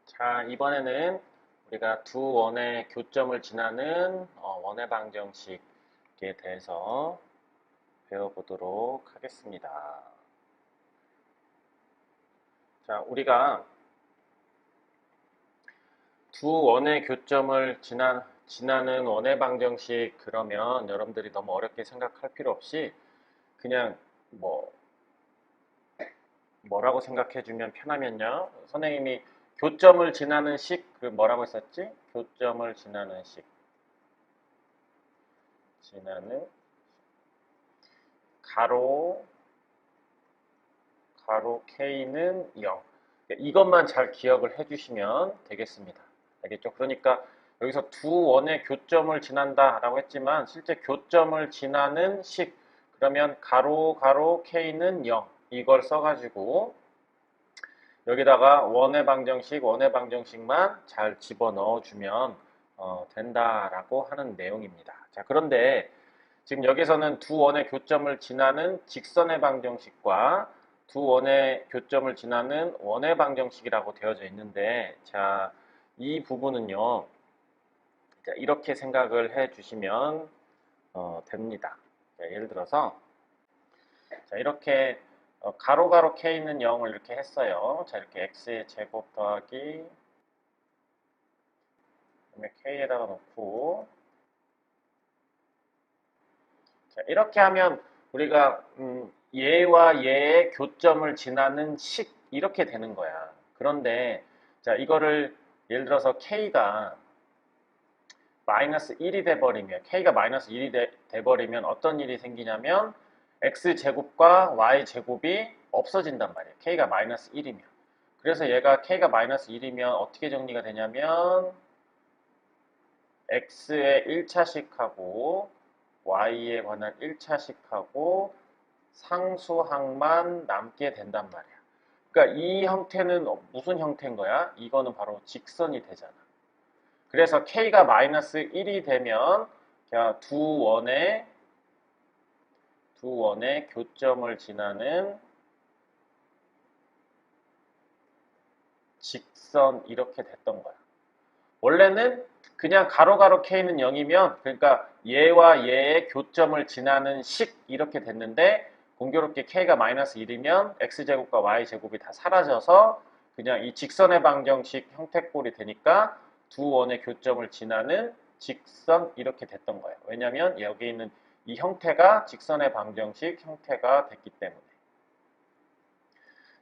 자, 이번에는 우리가 두 원의 교점을 지나는 원의 방정식에 대해서 배워보도록 하겠습니다. 자, 우리가 두 원의 교점을 지나는 원의 방정식 그러면 여러분들이 너무 어렵게 생각할 필요 없이 그냥 뭐라고 생각해 주면 편하면요. 선생님이 교점을 지나는 식, 그 뭐라고 했었지? 교점을 지나는 식. 지나는 가로 K는 0. 이것만 잘 기억을 해주시면 되겠습니다. 알겠죠? 그러니까 여기서 두 원의 교점을 지난다라고 했지만 실제 교점을 지나는 식, 그러면 가로 K는 0. 이걸 써가지고 여기다가 원의 방정식만 잘 집어넣어주면 된다라고 하는 내용입니다. 자, 그런데 지금 여기서는 두 원의 교점을 지나는 직선의 방정식과 두 원의 교점을 지나는 원의 방정식이라고 되어져 있는데, 자, 이 부분은요, 자, 이렇게 생각을 해 주시면 됩니다. 자, 예를 들어서, 자, 이렇게 가로 K는 0을 이렇게 했어요. 자, 이렇게 X의 제곱 더하기 그다음에 K에다가 놓고, 자, 이렇게 하면 우리가 얘와 얘의 교점을 지나는 식 이렇게 되는 거야. 그런데 자, 이거를 예를 들어서 K가 마이너스 1이 돼버리면 K가 마이너스 1이 돼버리면 어떤 일이 생기냐면 X제곱과 Y제곱이 없어진단 말이에요. K가 마이너스 1이면. 그래서 얘가 K가 마이너스 1이면 어떻게 정리가 되냐면 X의 1차식하고 Y에 관한 1차식하고 상수항만 남게 된단 말이야. 그러니까 이 형태는 무슨 형태인 거야? 이거는 바로 직선이 되잖아. 그래서 K가 마이너스 1이 되면 두 원의 교점을 지나는 직선 이렇게 됐던 거야. 원래는 그냥 가로 K는 0이면 그러니까 얘와 얘의 교점을 지나는 식 이렇게 됐는데 공교롭게 K가 마이너스 1이면 X제곱과 Y제곱이 다 사라져서 그냥 이 직선의 방정식 형태꼴이 되니까 두 원의 교점을 지나는 직선 이렇게 됐던 거예요. 왜냐하면 여기 있는 이 형태가 직선의 방정식 형태가 됐기 때문에.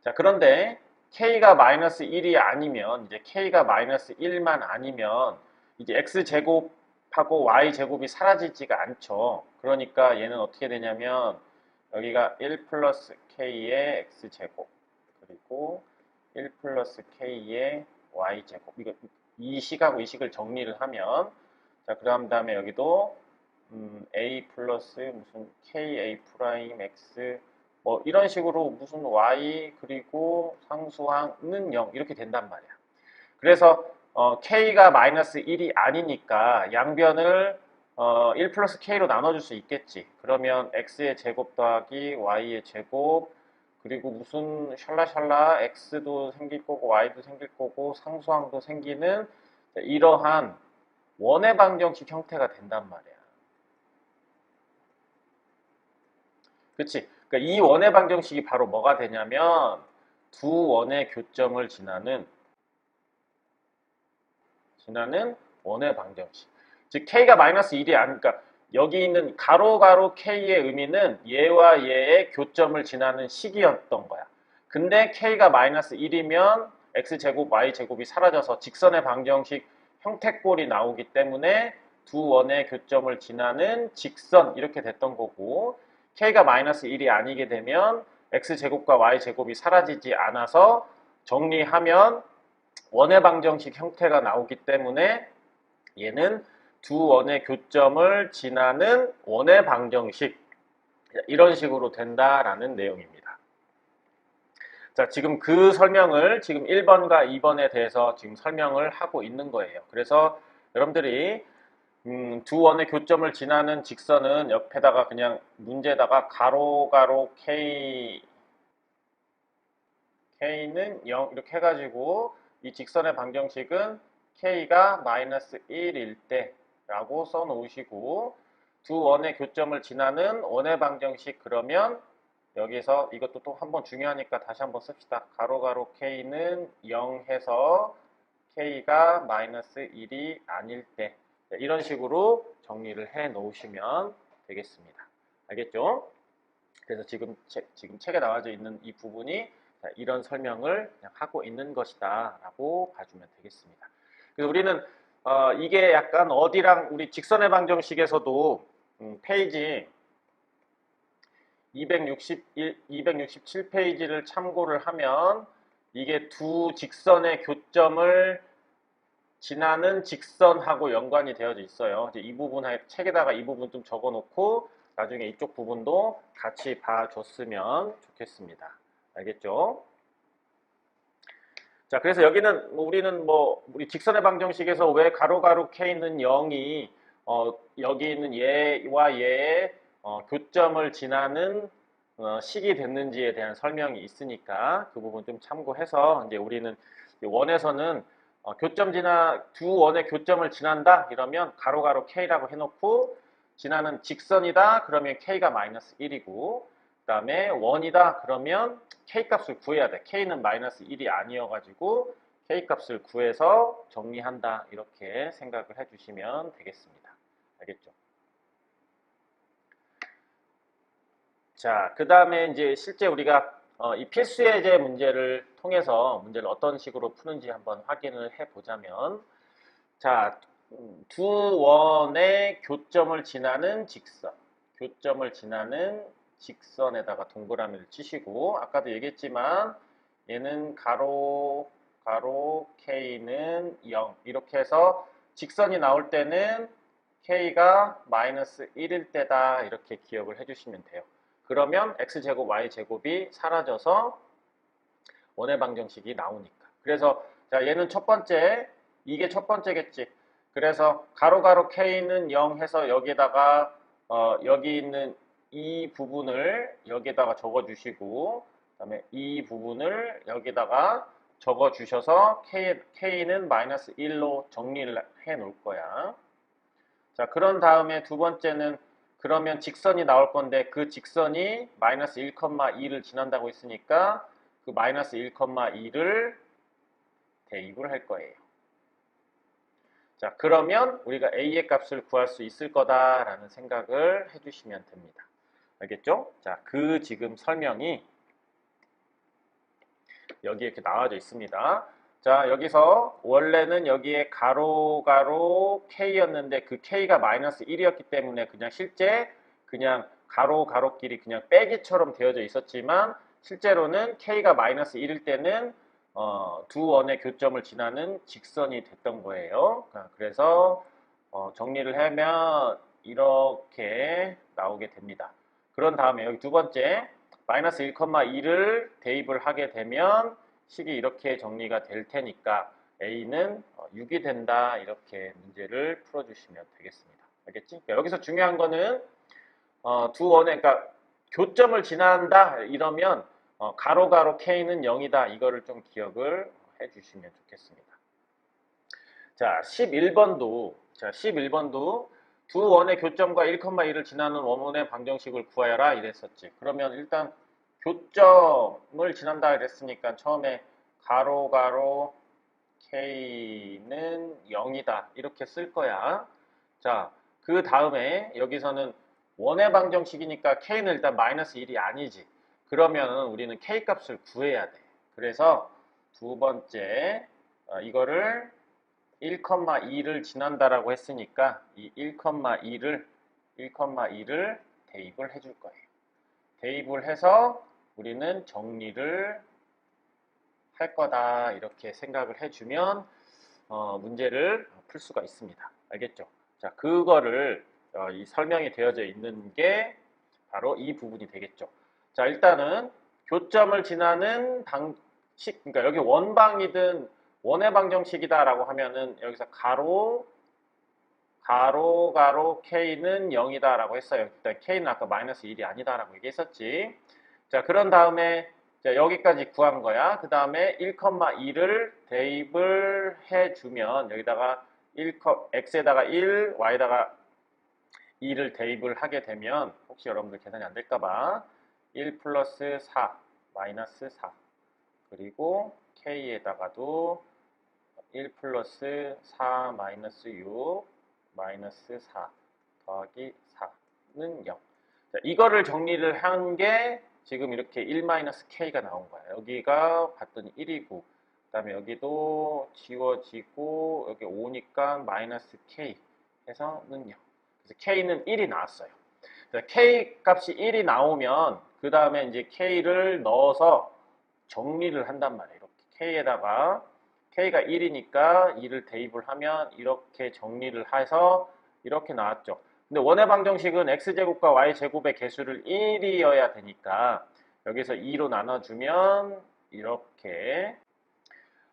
자, 그런데 K가 마이너스 1이 아니면 이제 K가 마이너스 1만 아니면 이제 X제곱하고 Y제곱이 사라지지가 않죠. 그러니까 얘는 어떻게 되냐면 여기가 1 플러스 K의 X제곱 그리고 1 플러스 K의 Y제곱 이 식하고 이 식을 정리를 하면 자, 그럼 다음에 여기도 A 플러스 무슨 KA 프라임 X 뭐 이런 식으로 무슨 Y 그리고 상수항은 0 이렇게 된단 말이야. 그래서 K가 마이너스 1이 아니니까 양변을 1 플러스 K로 나눠줄 수 있겠지. 그러면 X의 제곱 더하기 Y의 제곱 그리고 무슨 샬라샬라 X도 생길 거고 Y도 생길 거고 상수항도 생기는 이러한 원의 방정식 형태가 된단 말이야. 그치? 그러니까 이 원의 방정식이 바로 뭐가 되냐면 두 원의 교점을 지나는 원의 방정식. 즉 K가 마이너스 1이 아니니까 여기 있는 가로 K의 의미는 얘와 얘의 교점을 지나는 식이었던 거야. 근데 K가 마이너스 1이면 X제곱, Y제곱이 사라져서 직선의 방정식 형태꼴이 나오기 때문에 두 원의 교점을 지나는 직선 이렇게 됐던 거고 K가 마이너스 1이 아니게 되면 X제곱과 Y제곱이 사라지지 않아서 정리하면 원의 방정식 형태가 나오기 때문에 얘는 두 원의 교점을 지나는 원의 방정식 이런 식으로 된다라는 내용입니다. 자, 지금 그 설명을 지금 1번과 2번에 대해서 지금 설명을 하고 있는 거예요. 그래서 여러분들이 두 원의 교점을 지나는 직선은 옆에다가 그냥 문제에다가 가로 K는 0 이렇게 해가지고 이 직선의 방정식은 k가 마이너스 1일 때라고 써놓으시고 두 원의 교점을 지나는 원의 방정식 그러면 여기서 이것도 또 한번 중요하니까 다시 한번 씁시다. 가로 k는 0 해서 k가 마이너스 1이 아닐 때 이런 식으로 정리를 해 놓으시면 되겠습니다. 알겠죠? 그래서 지금 책에 나와져 있는 이 부분이 이런 설명을 그냥 하고 있는 것이다 라고 봐주면 되겠습니다. 그래서 우리는 이게 약간 어디랑 우리 직선의 방정식에서도 페이지 267페이지를 참고를 하면 이게 두 직선의 교점을 지나는 직선하고 연관이 되어져 있어요. 이제 이 부분 책에다가 이 부분 좀 적어 놓고 나중에 이쪽 부분도 같이 봐줬으면 좋겠습니다. 알겠죠? 자, 그래서 여기는 우리는 우리 직선의 방정식에서 왜 가로 k는 0이 여기 있는 얘와 얘의 교점을 지나는 식이 됐는지에 대한 설명이 있으니까 그 부분 좀 참고해서 이제 우리는 원에서는 두 원의 교점을 지난다 이러면 가로 k라고 해놓고 지나는 직선이다 그러면 k가 마이너스 1이고 그 다음에 원이다 그러면 k 값을 구해야 돼. k는 마이너스 1이 아니어가지고 k 값을 구해서 정리한다 이렇게 생각을 해주시면 되겠습니다. 알겠죠? 자, 그 다음에 이제 실제 우리가 이 필수예제 문제를 통해서 문제를 어떤 식으로 푸는지 한번 확인을 해보자면 자, 두 원의 교점을 지나는 직선에다가 동그라미를 치시고 아까도 얘기했지만 얘는 가로 k는 0 이렇게 해서 직선이 나올 때는 k가 마이너스 1일 때다 이렇게 기억을 해주시면 돼요. 그러면 x제곱 y제곱이 사라져서 원의 방정식이 나오니까. 그래서 자 얘는 첫 번째, 이게 첫 번째겠지. 그래서 가로 k는 0 해서 여기에다가 여기 있는 이 부분을 여기에다가 적어주시고 그다음에 이 부분을 여기다가 적어주셔서 k는 마이너스 1로 정리를 해 놓을 거야. 자 그런 다음에 두 번째는 그러면 직선이 나올 건데 그 직선이 마이너스 1,2를 지난다고 했으니까 그 마이너스 1,2를 대입을 할 거예요. 자, 그러면 우리가 a의 값을 구할 수 있을 거다라는 생각을 해주시면 됩니다. 알겠죠? 자, 그 지금 설명이 여기 이렇게 나와져 있습니다. 자, 여기서 원래는 여기에 가로 k였는데 그 k가 마이너스 1이었기 때문에 그냥 실제 그냥 가로끼리 그냥 빼기처럼 되어져 있었지만 실제로는 k가 마이너스 1일 때는 두 원의 교점을 지나는 직선이 됐던 거예요. 그래서 정리를 하면 이렇게 나오게 됩니다. 그런 다음에 여기 두 번째 마이너스 1,2를 대입을 하게 되면 식이 이렇게 정리가 될 테니까 A는 6이 된다 이렇게 문제를 풀어주시면 되겠습니다. 알겠지? 그러니까 여기서 중요한 거는 두 원의 그러니까 교점을 지난다 이러면 가로 K는 0이다 이거를 좀 기억을 해주시면 좋겠습니다. 자 11번도 두 원의 교점과 1,2를 지나는 원의 방정식을 구하여라 이랬었지. 그러면 일단 교점을 지난다 이랬으니까 처음에 가로 k는 0이다 이렇게 쓸 거야. 자, 그 다음에 여기서는 원의 방정식이니까 k는 일단 마이너스 1이 아니지. 그러면 우리는 k 값을 구해야 돼. 그래서 두 번째 이거를 1,2를 지난다라고 했으니까 이 1,2를 대입을 해줄 거예요. 대입을 해서 우리는 정리를 할 거다 이렇게 생각을 해주면 문제를 풀 수가 있습니다. 알겠죠? 자, 그거를 이 설명이 되어져 있는 게 바로 이 부분이 되겠죠. 자, 일단은 교점을 지나는 방식, 그러니까 여기 원방이든 원의 방정식이다라고 하면은 여기서 가로 k는 0이다라고 했어요. 일단 k는 아까 마이너스 1이 아니다라고 얘기했었지. 자, 그런 다음에 자, 여기까지 구한 거야. 그 다음에 1,2를 대입을 해주면 여기다가 x에다가 1, y에다가 2를 대입을 하게 되면 혹시 여러분들 계산이 안 될까봐 1 플러스 4 마이너스 4 그리고 k에다가도 1 플러스 4 마이너스 6 마이너스 4 더하기 4는 0. 자, 이거를 정리를 한 게 지금 이렇게 1 마이너스 k가 나온 거야. 여기가 봤더니 1이고 그 다음에 여기도 지워지고 여기 5니까 마이너스 k 해서는 0. 그래서 k는 1이 나왔어요. k 값이 1이 나오면 그 다음에 이제 k를 넣어서 정리를 한단 말이에요. 이렇게 k에다가 k가 1이니까 2를 대입을 하면 이렇게 정리를 해서 이렇게 나왔죠. 근데 원의 방정식은 x제곱과 y제곱의 개수를 1이어야 되니까 여기서 2로 나눠주면 이렇게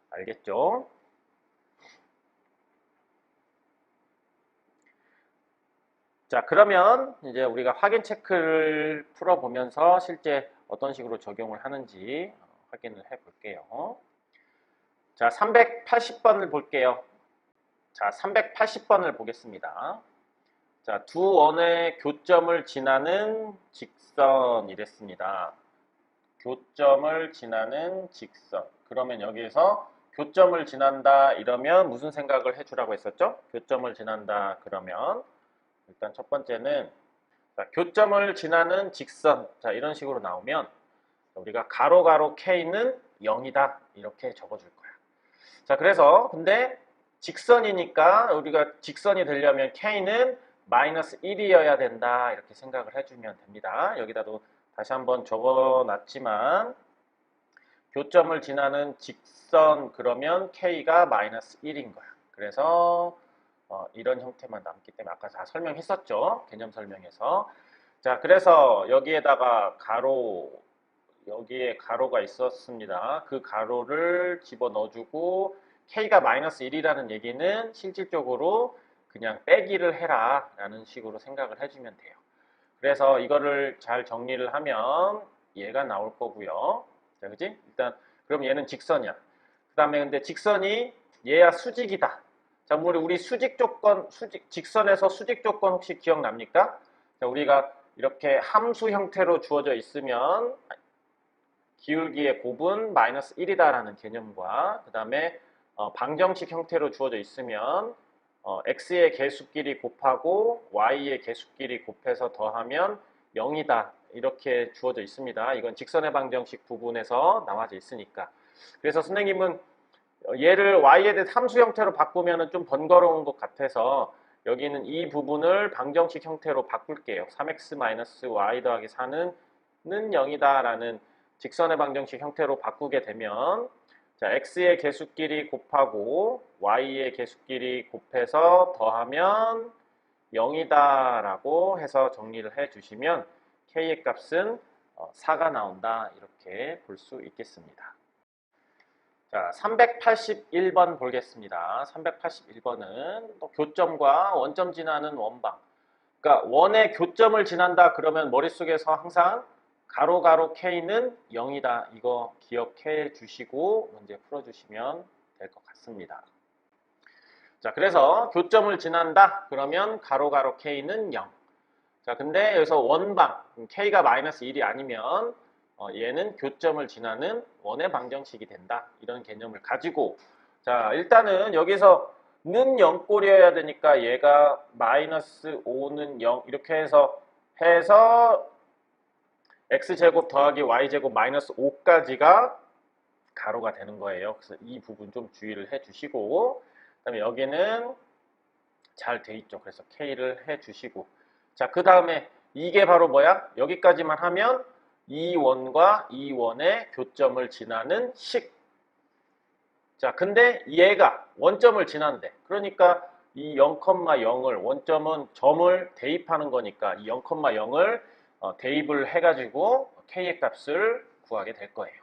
알겠죠? 자, 그러면 이제 우리가 확인 체크를 풀어보면서 실제 어떤 식으로 적용을 하는지 확인을 해 볼게요. 자, 380번을 볼게요. 자, 380번을 보겠습니다. 자, 두 원의 교점을 지나는 직선이랬습니다. 교점을 지나는 직선. 그러면 여기에서 교점을 지난다 이러면 무슨 생각을 해주라고 했었죠? 교점을 지난다 그러면 일단 첫 번째는 자, 교점을 지나는 직선. 자, 이런 식으로 나오면 우리가 가로 K는 0이다 이렇게 적어줄 거야. 자, 그래서 근데 직선이니까 우리가 직선이 되려면 K는 마이너스 1이어야 된다 이렇게 생각을 해주면 됩니다. 여기다도 다시 한번 적어놨지만 교점을 지나는 직선 그러면 K가 마이너스 1인 거야. 그래서 이런 형태만 남기 때문에 아까 다 설명했었죠. 개념 설명에서. 자, 그래서 여기에다가 여기에 가로가 있었습니다. 그 가로를 집어넣어주고 K가 마이너스 1이라는 얘기는 실질적으로 그냥 빼기를 해라 라는 식으로 생각을 해주면 돼요. 그래서 이거를 잘 정리를 하면 얘가 나올 거고요. 자, 그지? 일단 그럼 얘는 직선이야. 그 다음에 근데 직선이 얘야 수직이다. 자, 우리 수직 조건, 직선에서 수직 조건 혹시 기억납니까? 자, 우리가 이렇게 함수 형태로 주어져 있으면 기울기의 곱은 마이너스 1이다라는 개념과 그 다음에 방정식 형태로 주어져 있으면 x의 개수끼리 곱하고 y의 개수끼리 곱해서 더하면 0이다 이렇게 주어져 있습니다. 이건 직선의 방정식 부분에서 나와져 있으니까. 그래서 선생님은 얘를 y에 대해 함수 형태로 바꾸면 좀 번거로운 것 같아서 여기는 이 부분을 방정식 형태로 바꿀게요. 3x-y 더하기 4는 0이다 라는 직선의 방정식 형태로 바꾸게 되면 자, x의 개수끼리 곱하고 y의 개수끼리 곱해서 더하면 0이다 라고 해서 정리를 해 주시면 k의 값은 4가 나온다 이렇게 볼 수 있겠습니다. 자, 381번 보겠습니다. 381번은 또 교점과 원점 지나는 원방. 그러니까 원의 교점을 지난다 그러면 머릿속에서 항상 가로 K는 0이다. 이거 기억해 주시고 문제 풀어주시면 될 것 같습니다. 자, 그래서 교점을 지난다 그러면 가로 K는 0. 자, 근데 여기서 원방 K가 마이너스 1이 아니면 얘는 교점을 지나는 원의 방정식이 된다. 이런 개념을 가지고 자, 일단은 여기서 는 0꼴이어야 되니까 얘가 마이너스 5는 0 이렇게 해서 x제곱 더하기 y제곱 마이너스 5까지가 가로가 되는 거예요. 그래서 이 부분 좀 주의를 해 주시고 그 다음에 여기는 잘 돼 있죠. 그래서 K를 해 주시고 자, 그 다음에 이게 바로 뭐야? 여기까지만 하면 이 원과 이 원의 교점을 지나는 식. 자, 근데 얘가 원점을 지난대. 그러니까 이 0,0을 원점은 점을 대입하는 거니까 이 0,0을 대입을 해가지고 K의 값을 구하게 될 거예요.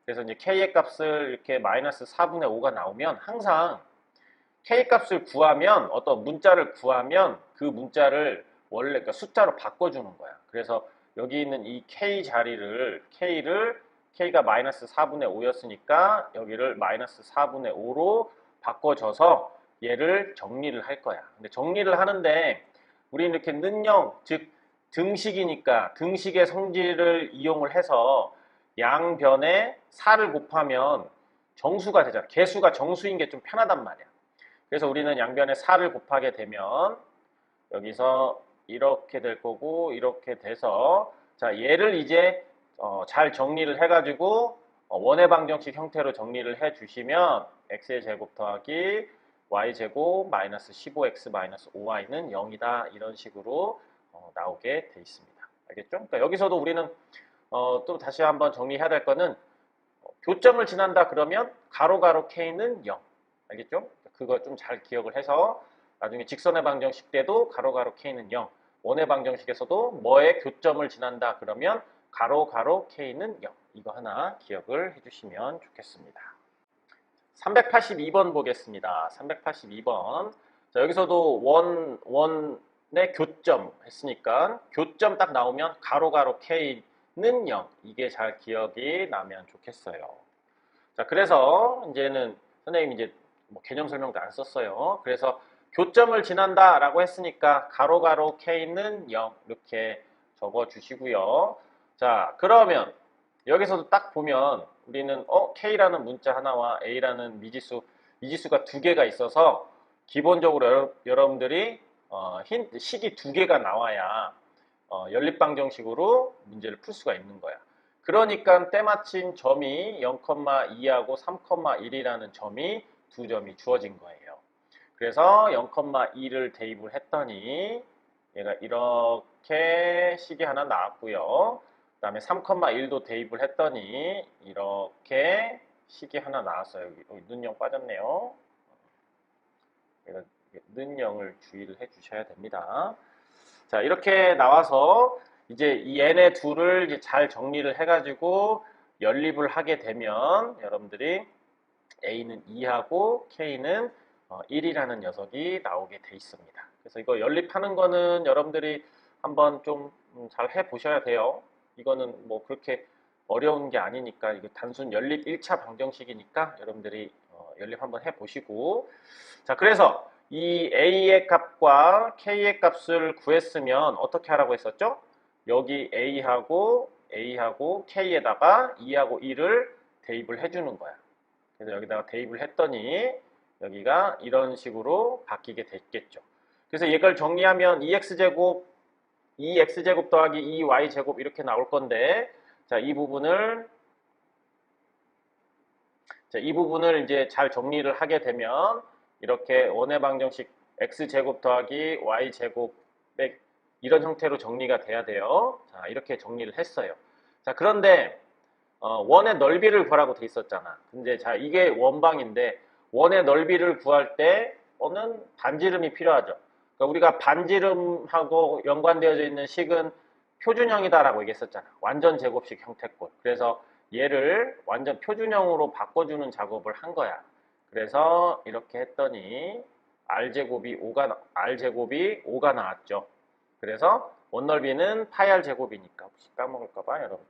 그래서 이제 K의 값을 이렇게 마이너스 4분의 5가 나오면 항상 K 값을 구하면 어떤 문자를 구하면 그 문자를 원래 그러니까 숫자로 바꿔주는 거야. 그래서 여기 있는 이 K 자리를 K를 k가 마이너스 4분의 5였으니까 여기를 마이너스 4분의 5로 바꿔줘서 얘를 정리를 할 거야. 근데 정리를 하는데 우리는 이렇게 는영, 즉 등식이니까 등식의 성질을 이용을 해서 양변에 4를 곱하면 정수가 되잖아. 개수가 정수인 게 좀 편하단 말이야. 그래서 우리는 양변에 4를 곱하게 되면 여기서 이렇게 될 거고 이렇게 돼서 자 얘를 이제 잘 정리를 해가지고 원의 방정식 형태로 정리를 해 주시면 x의 제곱 더하기 y제곱 마이너스 15x 마이너스 5y는 0이다 이런 식으로 나오게 돼 있습니다. 알겠죠? 그러니까 여기서도 우리는 또 다시 한번 정리해야 될 거는 교점을 지난다 그러면 가로 k는 0. 알겠죠? 그거 좀 잘 기억을 해서 나중에 직선의 방정식 때도 가로 k는 0. 원의 방정식에서도 뭐의 교점을 지난다 그러면 가로 k는 0. 이거 하나 기억을 해주시면 좋겠습니다. 382번 보겠습니다. 382번. 자, 여기서도 원의 교점 했으니까 교점 딱 나오면 가로 k는 0. 이게 잘 기억이 나면 좋겠어요. 자, 그래서 이제는 선생님이 이제 뭐 개념 설명도 안 썼어요. 그래서 교점을 지난다라고 했으니까 가로 k는 0 이렇게 적어 주시고요. 자, 그러면 여기서도 딱 보면 우리는 k라는 문자 하나와 a라는 미지수가 두 개가 있어서 기본적으로 여러분들이 식이 두 개가 나와야 연립방정식으로 문제를 풀 수가 있는 거야. 그러니까 때마침 점이 0,2하고 3,1이라는 점이 두 점이 주어진 거예요. 그래서 0,2를 대입을 했더니 얘가 이렇게 식이 하나 나왔고요. 그 다음에 3,1도 대입을 했더니 이렇게 식이 하나 나왔어요. 여기 는영 빠졌네요. 얘가 는영을 주의를 해 주셔야 됩니다. 자, 이렇게 나와서 이제 이 n의 둘을 이제 잘 정리를 해가지고 연립을 하게 되면 여러분들이 a는 2하고 k는 1이라는 녀석이 나오게 돼 있습니다. 그래서 이거 연립하는 거는 여러분들이 한번 좀 잘 해보셔야 돼요. 이거는 뭐 그렇게 어려운 게 아니니까 이거 단순 연립 1차 방정식이니까 여러분들이 연립 한번 해보시고 자 그래서 이 a의 값과 k의 값을 구했으면 어떻게 하라고 했었죠? 여기 a하고 k에다가 2하고 1을 대입을 해주는 거야. 그래서 여기다가 대입을 했더니 여기가 이런 식으로 바뀌게 됐겠죠. 그래서 이걸 정리하면 2x제곱 더하기 2y제곱 이렇게 나올 건데 자, 이 부분을 이제 잘 정리를 하게 되면 이렇게 원의 방정식 x제곱 더하기 y제곱 이런 형태로 정리가 돼야 돼요. 자, 이렇게 정리를 했어요. 자, 그런데 원의 넓이를 구하라고 돼 있었잖아. 근데 자, 이게 원방인데 원의 넓이를 구할 때는 반지름이 필요하죠. 그러니까 우리가 반지름하고 연관되어져 있는 식은 표준형이다라고 얘기했었잖아. 완전 제곱식 형태꼴. 그래서 얘를 완전 표준형으로 바꿔주는 작업을 한 거야. 그래서 이렇게 했더니 r제곱이 5가 나왔죠. 그래서 원넓이는 파이 r 제곱이니까 혹시 까먹을까봐 여러분들.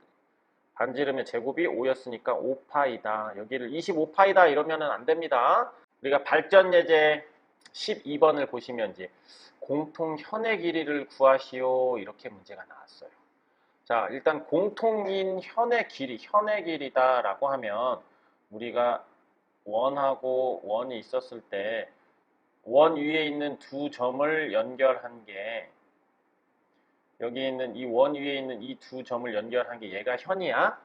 반지름의 제곱이 5였으니까 5파이다. 여기를 25파이다 이러면은 안 됩니다. 우리가 발전 예제 12번을 보시면 이제 공통 현의 길이를 구하시오 이렇게 문제가 나왔어요. 자, 일단 공통인 현의 길이다라고 하면 우리가 원하고 원이 있었을 때 원 위에 있는 두 점을 연결한 게 여기 있는 이 원 위에 있는 이 두 점을 연결한 게 얘가 현이야.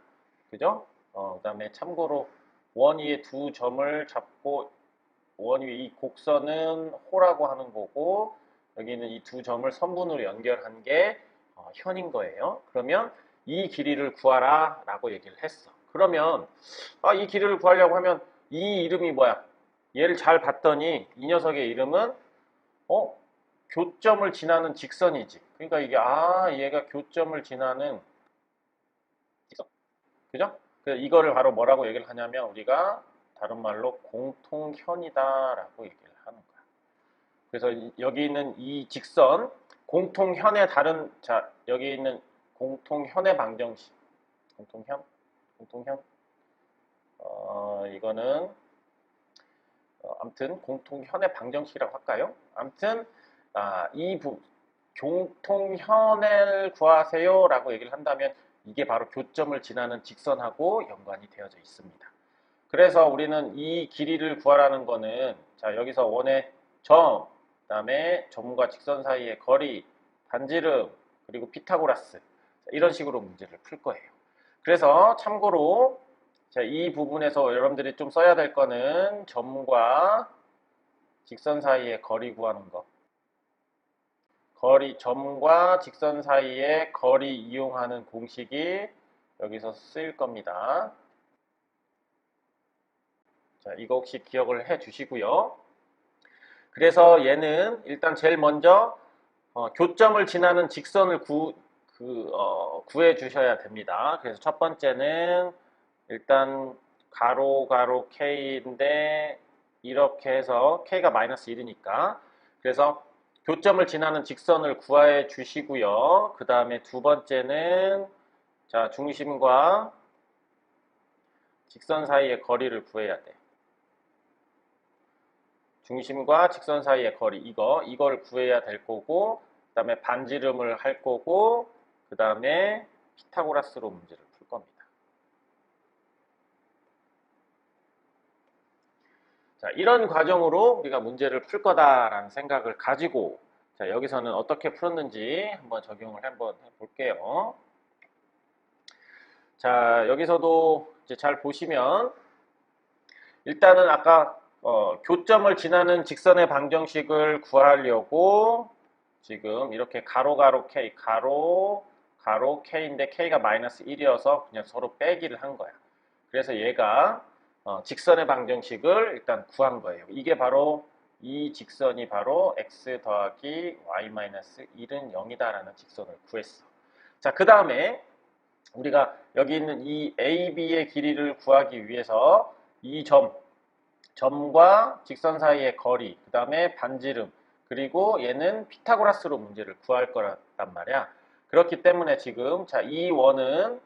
그죠? 그 다음에 참고로 원 위에 두 점을 잡고 원 위에 이 곡선은 호라고 하는 거고 여기 있는 이 두 점을 선분으로 연결한 게 현인 거예요. 그러면 이 길이를 구하라 라고 얘기를 했어. 그러면 이 길이를 구하려고 하면 이 이름이 뭐야? 얘를 잘 봤더니 이 녀석의 이름은 교점을 지나는 직선이지. 그러니까 이게 얘가 교점을 지나는 직선. 그죠? 그래서 이거를 바로 뭐라고 얘기를 하냐면 우리가 다른 말로 공통현이다라고 얘기를 하는 거야. 그래서 여기 있는 이 직선 공통현의 다른 자 여기 있는 공통현의 방정식 공통현 공통현. 이거는 아무튼 공통현의 방정식이라고 할까요? 아무튼 이 공통현을 구하세요라고 얘기를 한다면 이게 바로 교점을 지나는 직선하고 연관이 되어져 있습니다. 그래서 우리는 이 길이를 구하라는 거는 자 여기서 원의 점, 그다음에 점과 직선 사이의 거리, 반지름, 그리고 피타고라스 이런 식으로 문제를 풀 거예요. 그래서 참고로 자, 이 부분에서 여러분들이 좀 써야 될 거는 점과 직선 사이의 거리 구하는 거. 점과 직선 사이의 거리 이용하는 공식이 여기서 쓰일 겁니다. 자, 이거 혹시 기억을 해 주시고요. 그래서 얘는 일단 제일 먼저 교점을 지나는 직선을 구해 주셔야 됩니다. 그래서 첫 번째는 일단 가로 K인데 이렇게 해서 K가 마이너스 1이니까 그래서 교점을 지나는 직선을 구해 주시고요. 그 다음에 두 번째는 자 중심과 직선 사이의 거리를 구해야 돼. 중심과 직선 사이의 거리 이걸 구해야 될 거고 그 다음에 반지름을 할 거고 그 다음에 피타고라스로 문제를 풀 겁니다. 자, 이런 과정으로 우리가 문제를 풀 거다라는 생각을 가지고 자, 여기서는 어떻게 풀었는지 한번 적용을 한번 해볼게요. 자, 여기서도 이제 잘 보시면 일단은 아까 교점을 지나는 직선의 방정식을 구하려고 지금 이렇게 가로 K인데 K가 마이너스 1이어서 그냥 서로 빼기를 한 거야. 그래서 얘가 직선의 방정식을 일단 구한 거예요. 이게 바로 이 직선이 바로 x 더하기 y 마이너스 1은 0이다라는 직선을 구했어. 자, 그 다음에 우리가 여기 있는 이 AB의 길이를 구하기 위해서 이 점과 직선 사이의 거리, 그 다음에 반지름, 그리고 얘는 피타고라스로 문제를 구할 거란 말이야. 그렇기 때문에 지금 자, 이 원은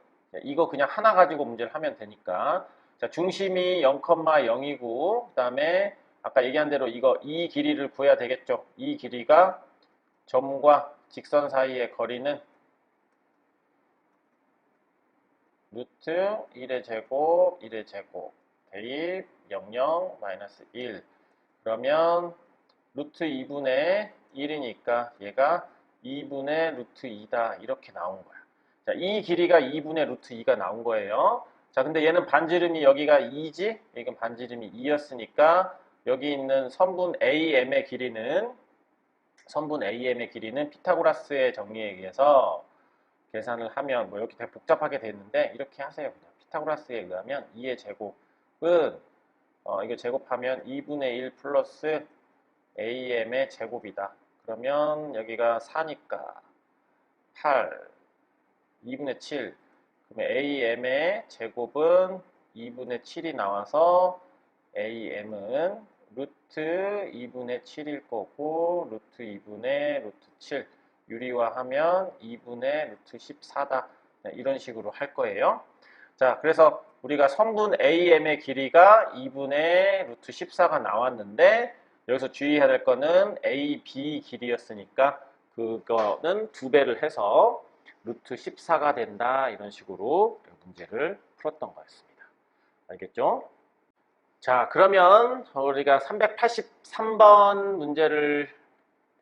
이거 그냥 하나 가지고 문제를 하면 되니까 자, 중심이 0,0이고 그 다음에 아까 얘기한 대로 이 길이를 구해야 되겠죠. 이 길이가 점과 직선 사이의 거리는 루트 1의 제곱, 1의 제곱, 대입 00, 마이너스 1. 그러면 루트 2분의 1이니까 얘가 2분의 루트 2다. 이렇게 나온 거야. 자, 이 길이가 2분의 루트 2가 나온 거예요. 자, 근데 얘는 반지름이 여기가 2지? 이건 반지름이 2였으니까 여기 있는 선분 AM의 길이는 피타고라스의 정리에 의해서 계산을 하면 뭐 이렇게 되게 복잡하게 됐는데 이렇게 하세요. 그냥 피타고라스에 의하면 2의 제곱은 이거 제곱하면 2분의 1 플러스 AM의 제곱이다. 그러면 여기가 4니까 8, 2분의 7. 그러면 AM의 제곱은 2분의 7이 나와서 AM은 루트 2분의 7일 거고 루트 2분의 루트 7 유리화하면 2분의 루트 14다. 이런 식으로 할 거예요. 자, 그래서 우리가 선분 AM의 길이가 2분의 루트 14가 나왔는데 여기서 주의해야 될 거는 AB 길이였으니까 그거는 2배를 해서 루트 14가 된다. 이런 식으로 문제를 풀었던 거였습니다. 알겠죠? 자, 그러면 우리가 383번 문제를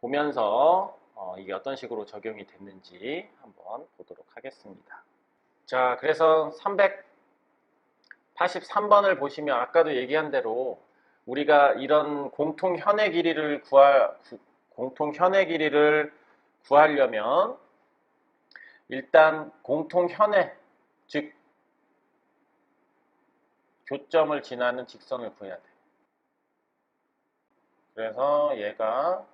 보면서 이게 어떤 식으로 적용이 됐는지 한번 보도록 하겠습니다. 자, 그래서 383번을 보시면 아까도 얘기한 대로 우리가 이런 공통현의 길이를 구하려면 일단 공통현의 즉 교점을 지나는 직선을 구해야 돼. 그래서 얘가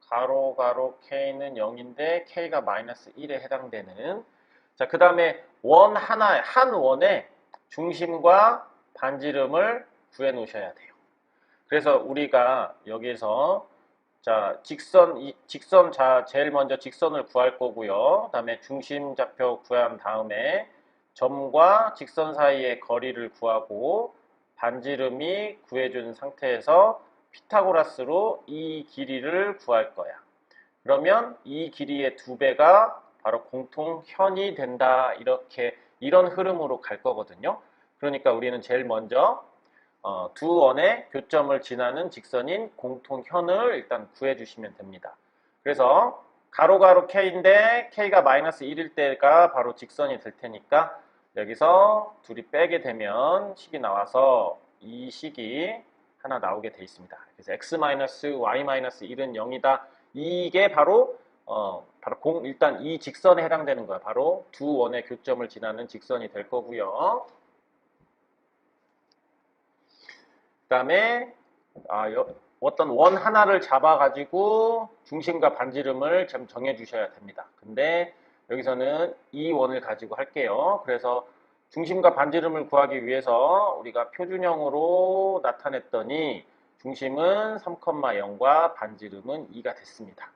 가로 K는 0인데 K가 마이너스 1에 해당되는 자, 그 다음에 한 원의 중심과 반지름을 구해 놓으셔야 돼요. 그래서 우리가 여기서 자, 제일 먼저 직선을 구할 거고요. 그 다음에 중심 좌표 구한 다음에 점과 직선 사이의 거리를 구하고 반지름이 구해준 상태에서 피타고라스로 이 길이를 구할 거야. 그러면 이 길이의 2배가 바로 공통현이 된다. 이런 흐름으로 갈 거거든요. 그러니까 우리는 제일 먼저 두 원의 교점을 지나는 직선인 공통현을 일단 구해주시면 됩니다. 그래서 가로 K인데 K가 마이너스 1일 때가 바로 직선이 될 테니까 여기서 둘이 빼게 되면 식이 나와서 이 식이 하나 나오게 돼 있습니다. 그래서 x-y-1은 0이다. 이게 바로 일단 이 직선에 해당되는 거야. 바로 두 원의 교점을 지나는 직선이 될 거고요. 그 다음에 어떤 원 하나를 잡아가지고 중심과 반지름을 좀 정해 주셔야 됩니다. 근데 여기서는 이 원을 가지고 할게요. 그래서 중심과 반지름을 구하기 위해서 우리가 표준형으로 나타냈더니 중심은 3,0과 반지름은 2가 됐습니다.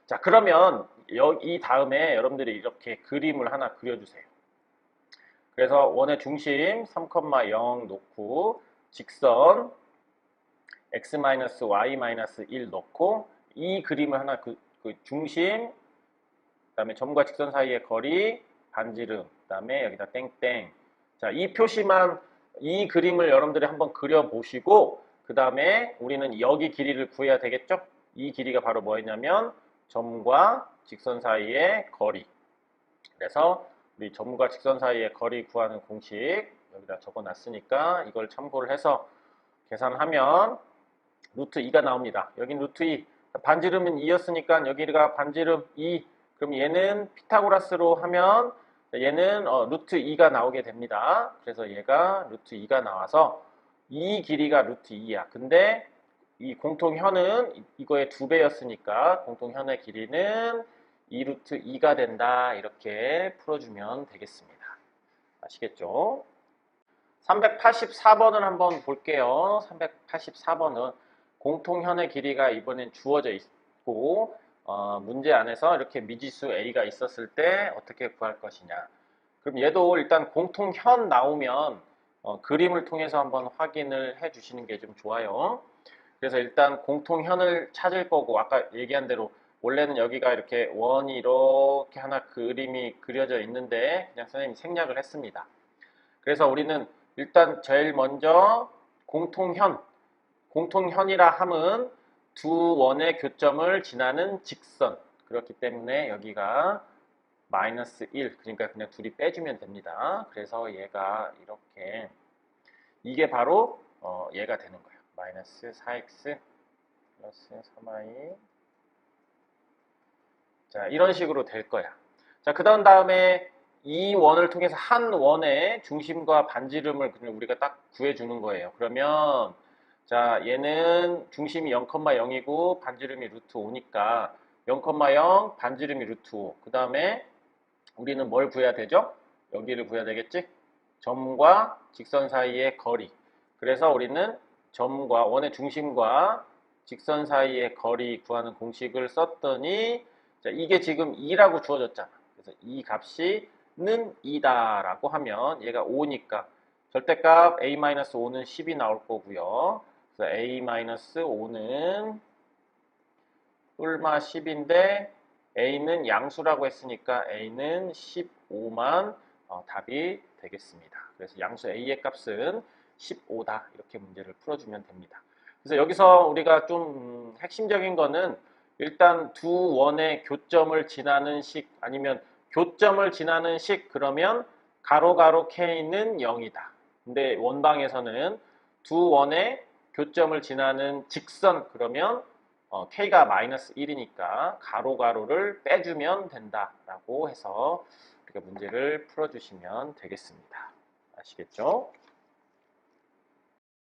자, 그러면 이 다음에 여러분들이 이렇게 그림을 하나 그려주세요. 그래서 원의 중심 3,0 놓고 직선 x-y-1 넣고 이 그림을 하나 그 중심, 그 다음에 점과 직선 사이의 거리, 반지름, 그 다음에 여기다 땡땡. 자, 이 표시만, 이 그림을 여러분들이 한번 그려보시고 그 다음에 우리는 여기 길이를 구해야 되겠죠? 이 길이가 바로 뭐였냐면 점과 직선 사이의 거리. 그래서 우리 점과 직선 사이의 거리 구하는 공식 여기다 적어놨으니까 이걸 참고를 해서 계산하면 루트 2가 나옵니다. 여긴 루트 2. 반지름은 2였으니까 여기가 반지름 2. 그럼 얘는 피타고라스로 하면 얘는 루트 2가 나오게 됩니다. 그래서 얘가 루트 2가 나와서 이 길이가 루트 2야. 근데 이 공통현은 이거의 2배였으니까 공통현의 길이는 2 루트 2가 된다. 이렇게 풀어주면 되겠습니다. 아시겠죠? 384번을 한번 볼게요. 384번은 공통현의 길이가 이번엔 주어져 있고 문제 안에서 이렇게 미지수 a가 있었을 때 어떻게 구할 것이냐. 그럼 얘도 일단 공통현 나오면 그림을 통해서 한번 확인을 해 주시는 게 좀 좋아요. 그래서 일단 공통현을 찾을 거고 아까 얘기한 대로 원래는 여기가 이렇게 원이 이렇게 하나 그림이 그려져 있는데 그냥 선생님이 생략을 했습니다. 그래서 우리는 일단 제일 먼저 공통현이라 함은 두 원의 교점을 지나는 직선. 그렇기 때문에 여기가 마이너스 1, 그러니까 그냥 둘이 빼주면 됩니다. 그래서 얘가 이렇게 이게 바로 얘가 되는 거예요. 마이너스 4x 플러스 3y. 자, 이런 식으로 될 거야. 자, 그 다음에 이 원을 통해서 한 원의 중심과 반지름을 우리가 딱 구해주는 거예요. 그러면 자, 얘는 중심이 0,0이고 반지름이 루트 5니까 0,0 반지름이 루트 5. 그 다음에 우리는 뭘 구해야 되죠? 여기를 구해야 되겠지? 점과 직선 사이의 거리. 그래서 우리는 점과 원의 중심과 직선 사이의 거리 구하는 공식을 썼더니 자, 이게 지금 2라고 주어졌잖아. 그래서 이 값이 는 2다 라고 하면 얘가 5니까 절대값 a-5는 10이 나올 거고요. 그래서 a-5는 뿔마 10인데 a는 양수라고 했으니까 a는 15만 답이 되겠습니다. 그래서 양수 a의 값은 15다. 이렇게 문제를 풀어주면 됩니다. 그래서 여기서 우리가 좀 핵심적인 거는 일단 두 원의 교점을 지나는 식 아니면 교점을 지나는 식 그러면 가로 K는 0이다. 근데 원방에서는 두 원의 교점을 지나는 직선 그러면 K가 마이너스 1이니까 가로를 빼주면 된다라고 해서 우리가 문제를 풀어주시면 되겠습니다. 아시겠죠?